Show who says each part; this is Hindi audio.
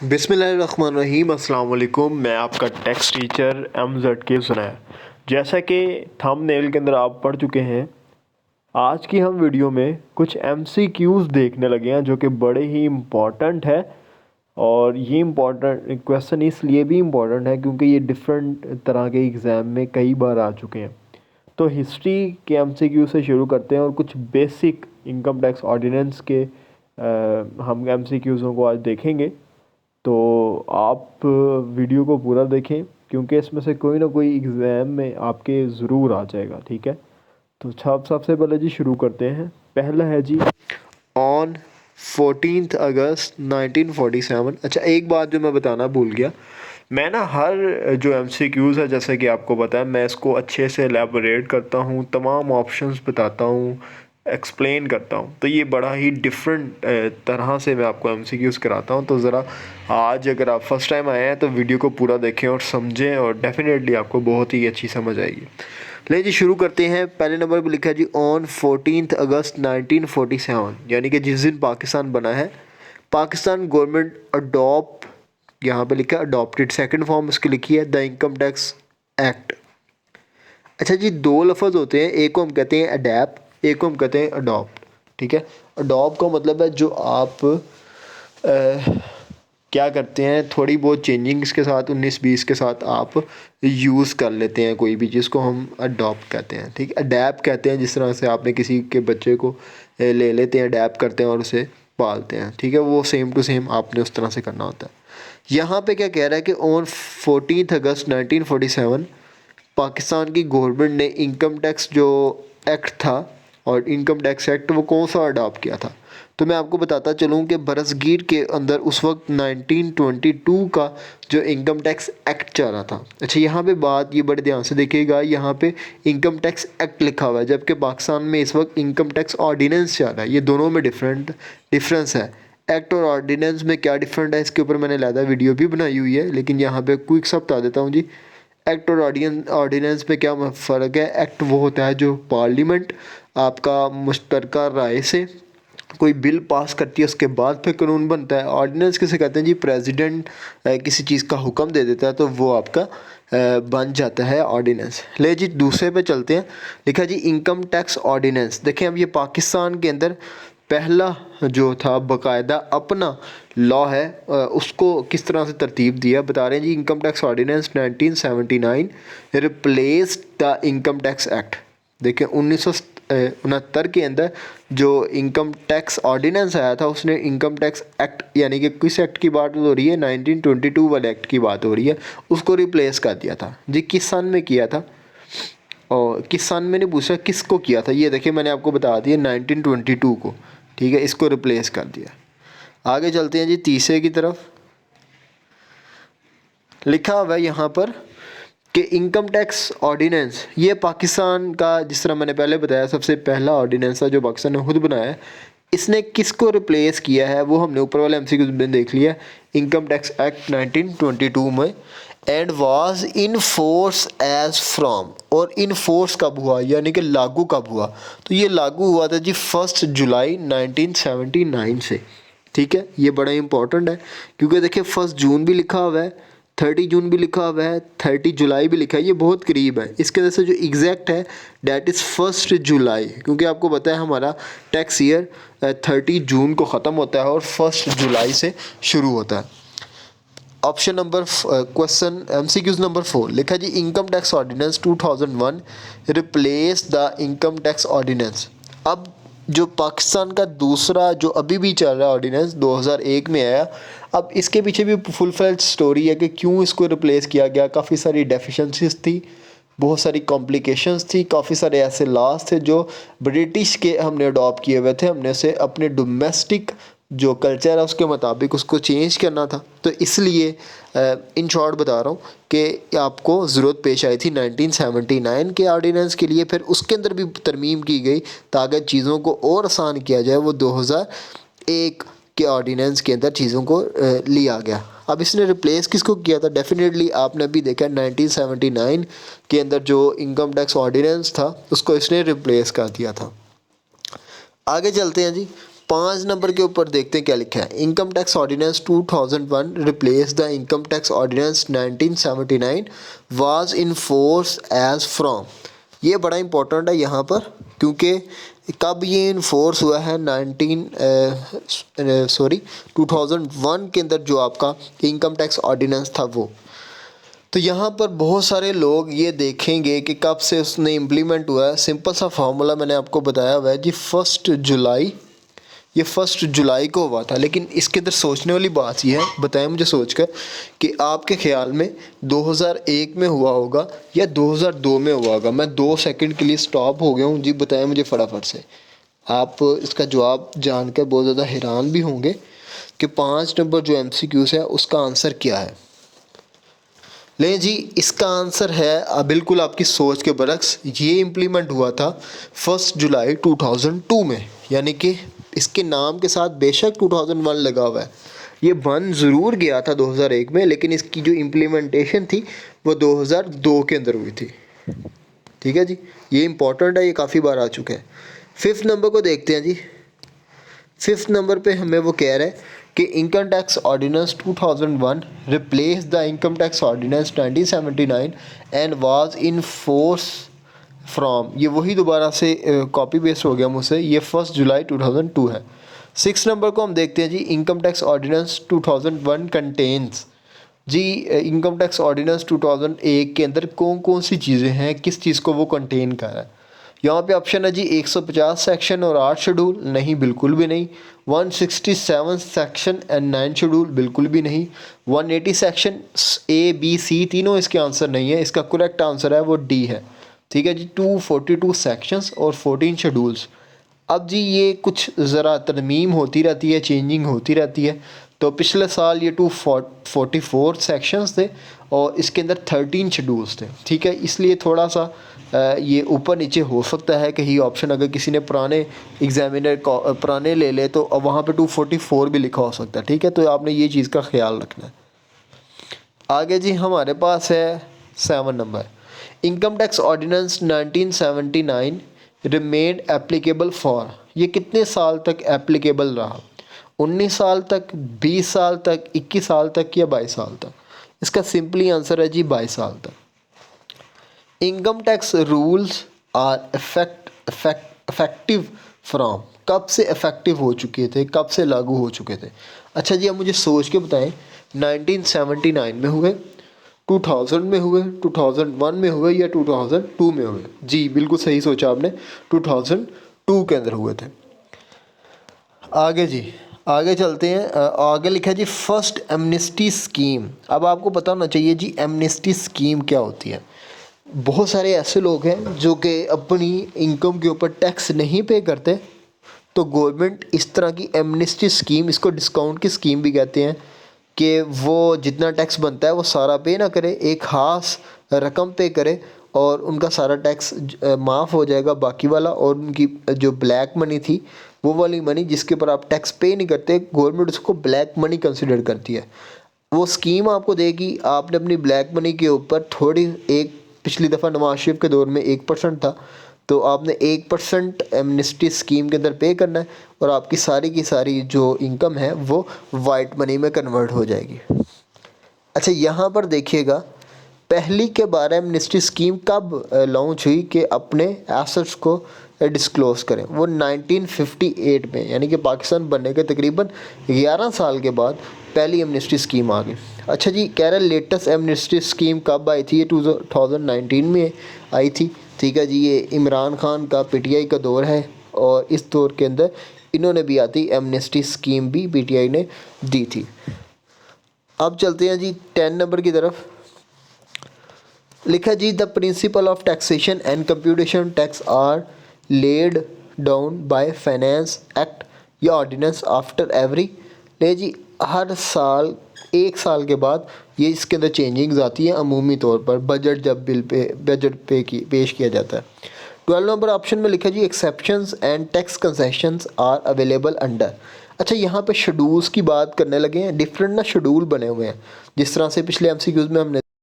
Speaker 1: बिस्मिल्लाहिर्रहमानिर्रहीम अस्सलाम वालेकुम। मैं आपका टेक्स्ट टीचर MZK सुनैर। जैसा कि थंबनेल के अंदर आप पढ़ चुके हैं, आज की हम वीडियो में कुछ MCQs देखने लगे हैं जो कि बड़े ही इम्पॉर्टेंट है। और ये इम्पॉर्टेंट क्वेश्चन इसलिए भी इम्पॉर्टेंट है क्योंकि ये डिफरेंट तरह के एग्ज़ाम में कई बार आ चुके हैं। तो हिस्ट्री के MCQ से शुरू करते हैं और कुछ बेसिक इनकम टैक्स ऑर्डिनेंस के हम MCQs को आज देखेंगे। तो आप वीडियो को पूरा देखें क्योंकि इसमें से कोई ना कोई एग्ज़ाम में आपके ज़रूर आ जाएगा। ठीक है, तो सबसे पहले जी शुरू करते हैं। पहला है जी ऑन 14 अगस्त 1947। अच्छा, एक बात जो मैं बताना भूल गया, मैं ना हर जो MCQs है जैसे कि आपको पता है मैं इसको अच्छे से एलेबोरेट करता हूँ, तमाम ऑप्शंस बताता हूँ, एक्सप्लेन करता हूँ। तो ये बड़ा ही डिफरेंट तरह से मैं आपको MCQs कराता हूँ। तो ज़रा आज अगर आप फर्स्ट टाइम आए हैं तो वीडियो को पूरा देखें और समझें और डेफिनेटली आपको बहुत ही अच्छी समझ आएगी। ले जी शुरू करते हैं। पहले नंबर पर लिखा है जी ऑन 14 अगस्त 1947, यानी कि जिस दिन पाकिस्तान बना है। पाकिस्तान गवर्नमेंट अडॉप्ट, यहाँ पे लिखा है अडॉप्टेड, सेकंड फॉर्म इसकी लिखी है द इनकम टैक्स एक्ट। अच्छा जी, दो लफ्ज़ होते हैं, एक को हम कहते हैं अडेप्ट, एक को हम कहते हैं अडॉप्ट। ठीक है, अडॉप्ट का मतलब है जो आप क्या करते हैं, थोड़ी बहुत चेंजिंग इसके साथ 19-20 के साथ आप यूज़ कर लेते हैं कोई भी चीज़ को, हम अडॉप्ट कहते हैं। ठीक है, अडेप्ट कहते हैं जिस तरह से आपने किसी के बच्चे को ले लेते हैं, अडेप्ट करते हैं और उसे पालते हैं। ठीक है, वो सेम टू सेम आपने उस तरह से करना होता है। यहाँ पे क्या कह रहा है कि ऑन 14 अगस्त 1947 पाकिस्तान की गवर्नमेंट ने इनकम टैक्स जो एक्ट था, और इनकम टैक्स एक्ट वो कौन सा अडॉप्ट किया था। तो मैं आपको बताता चलूँ कि बरसगीर के अंदर उस वक्त 1922 का जो इनकम टैक्स एक्ट चल रहा था। अच्छा, यहाँ पे बात ये बड़े ध्यान से देखिएगा, यहाँ पे इनकम टैक्स एक्ट लिखा हुआ है जबकि पाकिस्तान में इस वक्त इनकम टैक्स ऑर्डिनेंस चल रहा है। ये दोनों में डिफरेंस है। एक्ट और ऑर्डिनेंस में क्या डिफरेंट है इसके ऊपर मैंने अलहदा वीडियो भी बनाई हुई है, लेकिन यहाँ पे क्विक सा बता देता हूँ जी। एक्ट और ऑर्डिनेंस में क्या फ़र्क है। एक्ट वो होता है जो पार्लियामेंट आपका मुश्तरका राय से कोई बिल पास करती है, उसके बाद फिर कानून बनता है। ऑर्डिनेंस किसे कहते हैं जी, प्रेसिडेंट किसी चीज़ का हुक्म दे देता है तो वो आपका बन जाता है ऑर्डिनेंस। ले जी दूसरे पे चलते हैं। लिखा जी इनकम टैक्स ऑर्डिनेंस। देखें, अब ये पाकिस्तान के अंदर पहला जो था बाकायदा अपना लॉ है, उसको किस तरह से तरतीब दिया बता रहे हैं जी। Income tax ordinance 1979 replaced the income tax act. देखें 1969 के अंदर जो इनकम टैक्स ऑर्डिनेंस आया था उसने इनकम टैक्स एक्ट, यानी कि किस एक्ट की बात हो रही है, 1922 वाले एक्ट की बात हो रही है, उसको रिप्लेस कर दिया था जी। किस सन में किया था, और किस सन में नहीं पूछा, किसको किया था। ये देखिए मैंने आपको बता दिया 1922 को। ठीक है, इसको रिप्लेस कर दिया। आगे चलते हैं जी तीसरे की तरफ। लिखा हुआ है यहाँ पर कि इनकम टैक्स ऑर्डिनेंस ये पाकिस्तान का, जिस तरह मैंने पहले बताया, सबसे पहला ऑर्डिनेंस था जो पाकिस्तान ने खुद बनाया है। इसने किसको रिप्लेस किया है वो हमने ऊपर वाले MCQ में देख लिया। इनकम टैक्स एक्ट 1922 में, and was in force as from, और इन फोर्स कब हुआ यानी कि लागू कब हुआ, तो ये लागू हुआ था जी 1 जुलाई 1979 से। ठीक है, ये बड़ा इंपॉर्टेंट है क्योंकि देखिए 1 जून भी लिखा हुआ है, 30 जून भी लिखा हुआ है, 30 जुलाई भी लिखा है, ये बहुत करीब है। इसके वजह से जो एग्जैक्ट है डैट इज़ 1 जुलाई, क्योंकि आपको पता है हमारा टैक्स ईयर 30 जून को ख़त्म होता है और 1 जुलाई से शुरू होता है। Option number question MCQs number 4 लिखा जी income tax ordinance 2001 replace the income tax ordinance. अब जो पाकिस्तान का दूसरा जो अभी भी चल रहा है ऑर्डिनेंस 2001 में आया। अब इसके पीछे भी फुल फ्लेज स्टोरी है कि क्यों इसको रिप्लेस किया गया। काफ़ी सारी डेफिशिएंसीज थी, बहुत सारी कॉम्प्लिकेशंस थी, काफ़ी सारे ऐसे लॉज थे जो ब्रिटिश के हमने अडॉप्ट किए हुए थे। हमने उसे अपने डोमेस्टिक जो कल्चर है उसके मुताबिक उसको चेंज करना था। तो इसलिए इन शॉर्ट बता रहा हूँ कि आपको ज़रूरत पेश आई थी 1979 के ऑर्डिनेंस के लिए। फिर उसके अंदर भी तरमीम की गई ताकि चीज़ों को और आसान किया जाए। वो 2001 के ऑर्डिनेंस के अंदर चीज़ों को लिया गया। अब इसने रिप्लेस किसको किया था, डेफिनेटली आपने अभी देखा 1979 के अंदर जो इनकम टैक्स ऑर्डिनेंस था उसको इसने रिप्लेस कर दिया था। आगे चलते हैं जी। 5 नंबर के ऊपर देखते हैं क्या लिखा है। Income tax ordinance 2001 replace the income tax ordinance 1979 was in force as from. ये बड़ा इंपॉर्टेंट है यहाँ पर, क्योंकि कब ये इन्फोर्स हुआ है 2001 के अंदर जो आपका इनकम टैक्स ऑर्डिनेंस था वो। तो यहाँ पर बहुत सारे लोग ये देखेंगे कि कब से उसने इम्प्लीमेंट हुआ है। सिंपल सा फार्मूला मैंने आपको बताया हुआ है जी, 1 जुलाई, ये 1 जुलाई को हुआ था। लेकिन इसके अंदर सोचने वाली बात यह है, बताएं मुझे सोचकर, कि आपके ख्याल में 2001 में हुआ होगा या 2002 में हुआ होगा। मैं 2 सेकंड के लिए स्टॉप हो गया हूँ जी, बताएं मुझे फटाफट से। आप इसका जवाब जानकर बहुत ज़्यादा हैरान भी होंगे कि 5 नंबर जो MCQs है उसका आंसर क्या है। ले जी, इसका आंसर है बिल्कुल आपकी सोच के बरक्स। ये इम्प्लीमेंट हुआ था 1 जुलाई 2002 में, यानी कि इसके नाम के साथ बेशक 2001 लगा हुआ है, ये बन ज़रूर गया था 2001 में, लेकिन इसकी जो इम्प्लीमेंटेशन थी वो 2002 के अंदर हुई थी। ठीक है जी, ये इम्पॉर्टेंट है, ये काफ़ी बार आ चुका है। 5th नंबर को देखते हैं जी। 5th नंबर पे हमें वो कह रहा है कि income tax ordinance 2001 replace the income tax ordinance 1979 and was in force from. ये वही दोबारा से कॉपी पेस्ट हो गया मुझसे, ये 1 जुलाई 2002 है। 6 नंबर को हम देखते हैं जी। इनकम टैक्स ऑर्डिनेंस 2001 कंटेन्स जी, इनकम टैक्स ऑर्डिनेंस 2001 के अंदर कौन कौन सी चीज़ें हैं, किस चीज़ को वो कंटेन कर रहा है। यहाँ पे ऑप्शन है जी 150 सेक्शन और 8 शेड्यूल, नहीं बिल्कुल भी नहीं। 167 सेक्शन एंड 9 शेड्यूल, बिल्कुल भी नहीं। 180 सेक्शन, A B C तीनों इसके आंसर नहीं है। इसका करेक्ट आंसर है वो D है। ठीक है जी, 242 सेक्शंस और 14 शेड्यूल्स। अब जी ये कुछ ज़रा तरमीम होती रहती है, चेंजिंग होती रहती है। तो पिछले साल ये 244 सेक्शंस थे और इसके अंदर 13 शेड्यूल्स थे। ठीक है, इसलिए थोड़ा सा ये ऊपर नीचे हो सकता है कहीं ऑप्शन, अगर किसी ने पुराने एग्जामिनर पुराने ले ले तो वहाँ पे 244 भी लिखा हो सकता है। ठीक है, तो आपने ये चीज़ का ख्याल रखना है। आगे जी हमारे पास है 7 number. Income tax ordinance 1979 remained applicable for. ये कितने साल तक एप्लीकेबल रहा? 19 साल तक, 20 साल तक, 21 साल तक या 22 साल तक? इसका सिंपली आंसर है जी 22 साल तक। Income tax rules are effective from. कब से इफेक्टिव हो चुके थे, कब से लागू हो चुके थे? अच्छा जी, अब मुझे सोच के बताएं। 1979 में हुए, 2000 में हुए, 2001 में हुए या 2002 में हुए? जी बिल्कुल सही सोचा आपने, 2002 के अंदर हुए थे। आगे जी, आगे चलते हैं। आगे लिखा है जी फर्स्ट एमनेस्टी स्कीम। अब आपको पता होना चाहिए जी एमनेस्टी स्कीम क्या होती है। बहुत सारे ऐसे लोग हैं जो कि अपनी इनकम के ऊपर टैक्स नहीं पे करते, तो गवर्नमेंट इस तरह की एमनेस्टी स्कीम, इसको डिस्काउंट की स्कीम भी कहते हैं, कि वो जितना टैक्स बनता है वो सारा पे ना करे, एक ख़ास रकम पे करे और उनका सारा टैक्स माफ़ हो जाएगा बाकी वाला। और उनकी जो ब्लैक मनी थी, वो वाली मनी जिसके ऊपर आप टैक्स पे नहीं करते, गवर्नमेंट उसको ब्लैक मनी कंसिडर करती है। वो स्कीम आपको देगी, आपने अपनी ब्लैक मनी के ऊपर थोड़ी, एक पिछली दफ़ा नवाज शरीफ के दौर में 1% था, तो आपने 1% एमनेस्टी स्कीम के अंदर पे करना है और आपकी सारी की सारी जो इनकम है वो वाइट मनी में कन्वर्ट हो जाएगी। अच्छा, यहाँ पर देखिएगा पहली के बारे में एमनेस्टी स्कीम कब लॉन्च हुई कि अपने एसेट्स को डिस्क्लोज़ करें? वो 1958 में, यानी कि पाकिस्तान बनने के तकरीबन 11 साल के बाद पहली एमनेस्टी स्कीम आ गई। अच्छा जी, कह रहे लेटेस्ट एमनेस्टी स्कीम कब आई थी? ये 2019 में आई थी। ठीक है जी, ये इमरान खान का PTI का दौर है और इस दौर के अंदर इन्होंने भी आती एमनेस्टी स्कीम भी PTI ने दी थी। अब चलते हैं जी 10 नंबर की तरफ। लिखा जी the principal of taxation and computation tax are laid down by finance act या ऑर्डिनेंस आफ्टर एवरी। ले जी, हर साल, 1 साल के बाद ये इसके अंदर चेंजिंग्स आती हैं अमूमी तौर पर, बजट जब बजट पेश किया जाता है। 12 नंबर ऑप्शन में लिखा जी exceptions and tax concessions are available under. अच्छा, यहाँ पे शेड्यूल्स की बात करने लगे हैं। डिफरेंट ना शेड्यूल बने हुए हैं, जिस तरह से पिछले MCQs में हमने